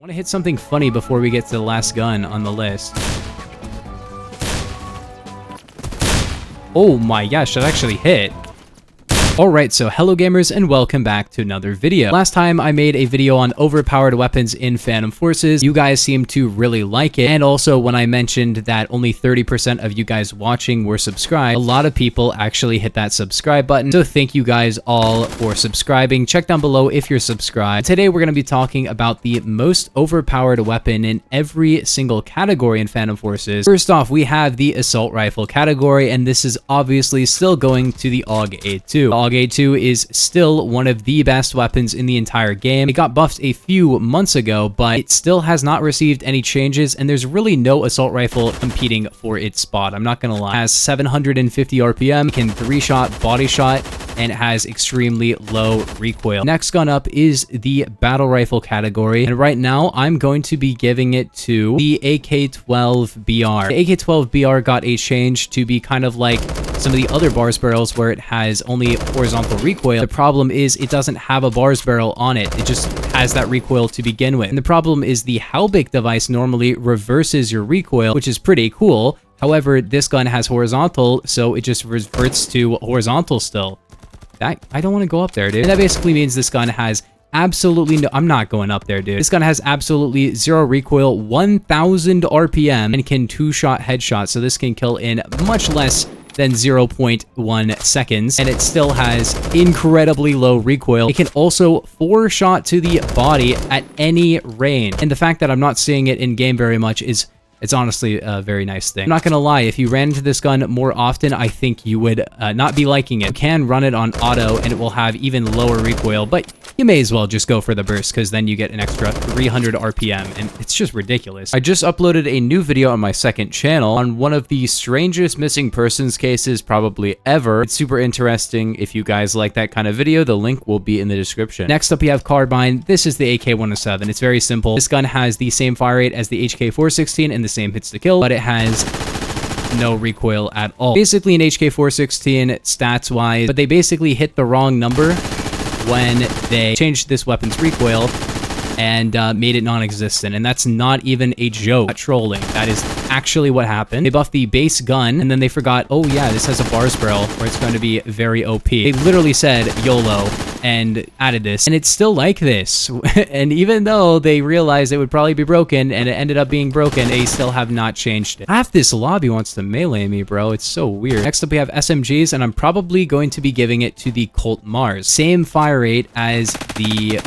Want to hit something funny before we get to the last gun on the list. Oh my gosh, that actually hit. Alright, so hello gamers and welcome back to another video. Last time I made a video on overpowered weapons in Phantom Forces. You guys seemed to really like it, and also when I mentioned that only 30% of you guys watching were subscribed, a lot of people actually hit that subscribe button, so thank you guys all for subscribing. Check down below if you're subscribed. Today we're going to be talking about the most overpowered weapon in every single category in Phantom Forces. First off, we have the assault rifle category, and this is obviously still going to the AUG A2. AUG A2 is still one of the best weapons in the entire game. It got buffed a few months ago, but it still has not received any changes, and there's really no assault rifle competing for its spot. I'm not gonna lie. It has 750 RPM, can 3-shot, body shot, and it has extremely low recoil. Next gun up is the battle rifle category, and right now I'm going to be giving it to the AK-12BR. The AK-12BR got a change to be kind of like some of the other bars barrels where it has only horizontal recoil. The problem is it doesn't have a bars barrel on it. It just has that recoil to begin with. And the problem is the Halbig device normally reverses your recoil, which is pretty cool. However, this gun has horizontal, so it just reverts to horizontal still. I don't want to go up there, dude. And that basically means this gun has absolutely no... I'm not going up there, dude. This gun has absolutely zero recoil, 1000 RPM, and can 2-shot headshot. So this can kill in much less than 0.1 seconds, and it still has incredibly low recoil. It can also 4-shot to the body at any range. And the fact that I'm not seeing it in game very much is... it's honestly a very nice thing. I'm not gonna lie, if you ran into this gun more often, I think you would not be liking it. You can run it on auto, and it will have even lower recoil, but you may as well just go for the burst, because then you get an extra 300 RPM, and it's just ridiculous. I just uploaded a new video on my second channel on one of the strangest missing persons cases probably ever. It's super interesting. If you guys like that kind of video, the link will be in the description. Next up, we have carbine. This is the AK-107. It's very simple. This gun has the same fire rate as the HK-416 and the same hits to kill, but it has no recoil at all. Basically an HK-416 stats wise, but they basically hit the wrong number when they changed this weapon's recoil and made it non-existent, and that's not even a joke. Not trolling. That is actually what happened. They buffed the base gun, and then they forgot, oh yeah, this has a bars barrel where it's going to be very OP. They literally said YOLO and added this, and it's still like this. And even though they realized it would probably be broken, and it ended up being broken, they still have not changed it. Half this lobby wants to melee me, bro. It's so weird. Next up, we have SMGs, and I'm probably going to be giving it to the Colt Mars. Same fire rate as the...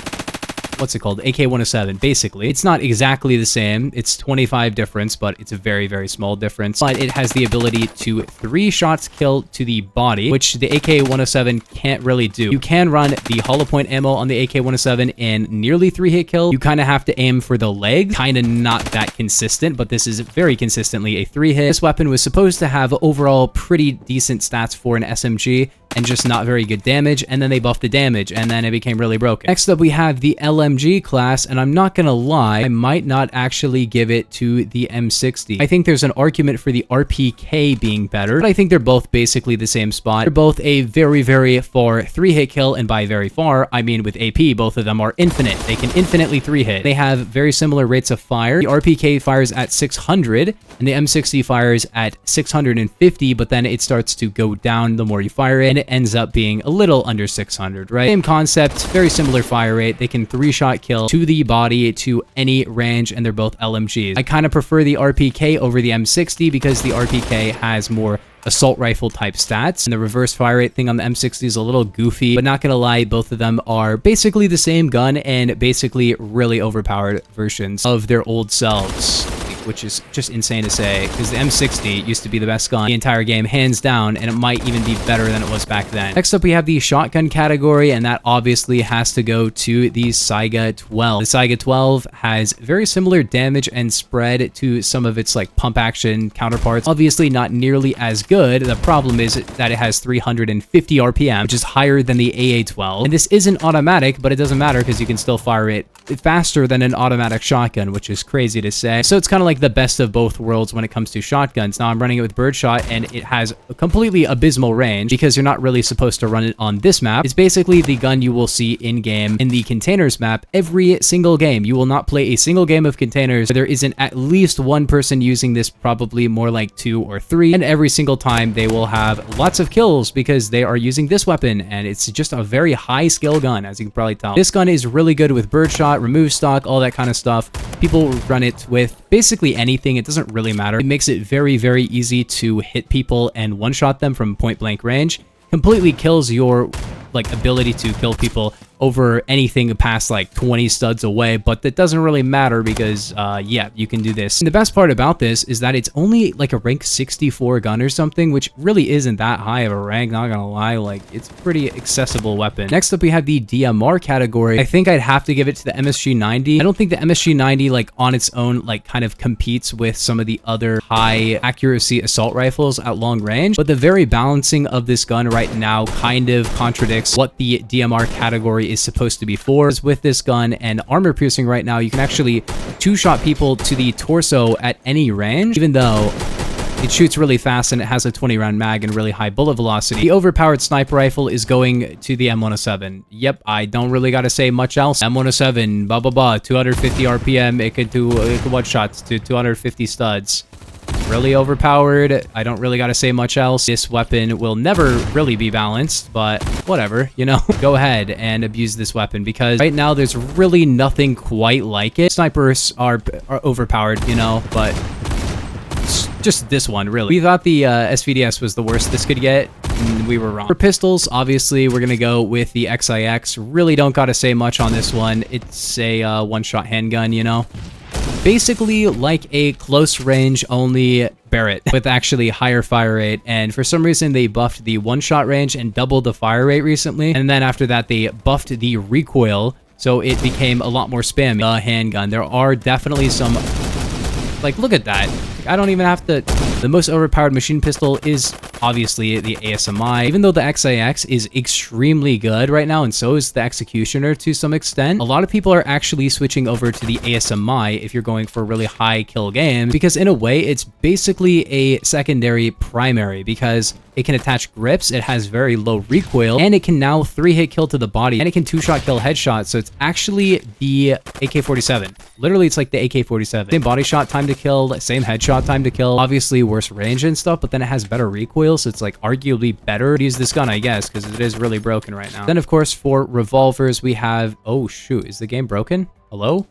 what's it called? AK-107, basically. It's not exactly the same. It's 25 difference, but it's a very, very small difference. But it has the ability to 3 shots kill to the body, which the AK-107 can't really do. You can run the hollow point ammo on the AK-107 and nearly 3-hit kill. You kind of have to aim for the leg. Kind of not that consistent, but this is very consistently a 3-hit. This weapon was supposed to have overall pretty decent stats for an SMG, and just not very good damage, and then they buffed the damage, and then it became really broken. Next up, we have the LMG class, and I'm not gonna lie, I might not actually give it to the M60. I think there's an argument for the RPK being better, but I think they're both basically the same spot. They're both a very, very far 3-hit kill, and by very far, I mean with AP, both of them are infinite. They can infinitely 3-hit. They have very similar rates of fire. The RPK fires at 600, and the M60 fires at 650, but then it starts to go down the more you fire it, and it ends up being a little under 600, right? Same concept, very similar fire rate. They can 3-shot kill to the body to any range, and they're both LMGs. I kind of prefer the RPK over the M60 because the RPK has more assault rifle type stats, and the reverse fire rate thing on the M60 is a little goofy, but not gonna lie, both of them are basically the same gun and basically really overpowered versions of their old selves, which is just insane to say, because the M60 used to be the best gun in the entire game, hands down, and it might even be better than it was back then. Next up, we have the shotgun category, and that obviously has to go to the Saiga 12. The Saiga 12 has very similar damage and spread to some of its like pump action counterparts. Obviously not nearly as good. The problem is that it has 350 RPM, which is higher than the AA-12. And this isn't automatic, but it doesn't matter because you can still fire it faster than an automatic shotgun, which is crazy to say. So it's kind of like like the best of both worlds when it comes to shotguns. Now I'm running it with birdshot, and it has a completely abysmal range because you're not really supposed to run it on this map. It's basically the gun you will see in-game in the containers map every single game. You will not play a single game of containers where there isn't at least one person using this, probably more like 2 or 3, and every single time they will have lots of kills because they are using this weapon, and it's just a very high skill gun, as you can probably tell. This gun is really good with birdshot, remove stock, all that kind of stuff. People run it with basically anything. It doesn't really matter. It makes it very, very easy to hit people and one-shot them from point blank range. Completely kills your ability to kill people over anything past like 20 studs away, but that doesn't really matter because yeah, you can do this. And the best part about this is that it's only like a rank 64 gun or something, which really isn't that high of a rank, not gonna lie. Like, it's a pretty accessible weapon. Next up, we have the DMR category. I think I'd have to give it to the MSG90. I don't think the MSG90 like on its own like kind of competes with some of the other high accuracy assault rifles at long range, but the very balancing of this gun right now kind of contradicts what the DMR category is supposed to be for. With this gun and armor piercing right now, you can actually two-shot people to the torso at any range, even though it shoots really fast and it has a 20-round mag and really high bullet velocity. The overpowered sniper rifle is going to the M107. Yep, I don't really gotta say much else. M107, blah blah blah, 250 RPM, it could one shots to 250 studs. Really overpowered. I don't really gotta say much else. This weapon will never really be balanced, but whatever, you know. Go ahead and abuse this weapon because right now there's really nothing quite like it. Snipers are overpowered, you know, but it's just this one, really. We thought the SVDS was the worst this could get, and we were wrong. For pistols, obviously, we're gonna go with the XIX. Really don't gotta say much on this one. It's a one-shot handgun, you know. Basically like a close range only Barrett with actually higher fire rate, and for some reason they buffed the one-shot range and doubled the fire rate recently, and then after that they buffed the recoil, so it became a lot more spammy. The handgun, there are definitely some, like, look at that. I don't even have to. The most overpowered machine pistol is obviously the ASMI, even though the XIX is extremely good right now, and so is the Executioner to some extent. A lot of people are actually switching over to the ASMI if you're going for really high kill games, because in a way it's basically a secondary primary because it can attach grips, it has very low recoil, and it can now 3-hit kill to the body, and it can 2-shot kill headshot, so it's actually the AK-47. Literally, it's like the AK-47. Same body shot time to kill, same headshot time to kill, obviously worse range and stuff, but then it has better recoil, so it's like arguably better to use this gun, I guess, because it is really broken right now. Then, of course, for revolvers, we have... Oh, shoot. Is the game broken? Hello?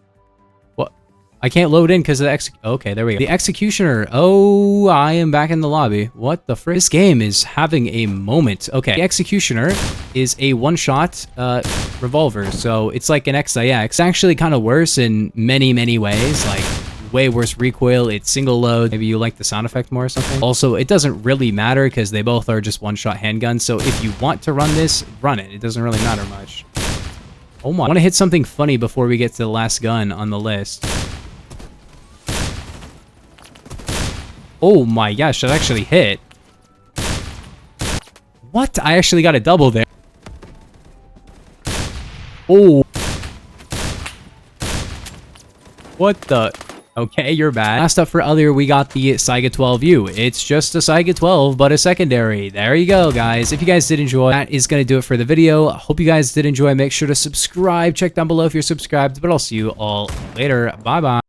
What? I can't load in because of the okay, there we go. The Executioner. Oh, I am back in the lobby. What the frick? This game is having a moment. Okay, the Executioner is a one-shot revolver, so it's like an XIX. It's actually kind of worse in many, many ways, like way worse recoil. It's single load. Maybe you like the sound effect more or something. Also, it doesn't really matter because they both are just one-shot handguns, so if you want to run this, run it. It doesn't really matter much. Oh my. I want to hit something funny before we get to the last gun on the list. Oh my gosh, that actually hit. What? I actually got a double there. Oh. What the... Okay, you're bad. Last up for other, we got the Saiga 12U. It's just a Saiga 12, but a secondary. There you go, guys. If you guys did enjoy, that is going to do it for the video. I hope you guys did enjoy. Make sure to subscribe. Check down below if you're subscribed, but I'll see you all later. Bye-bye.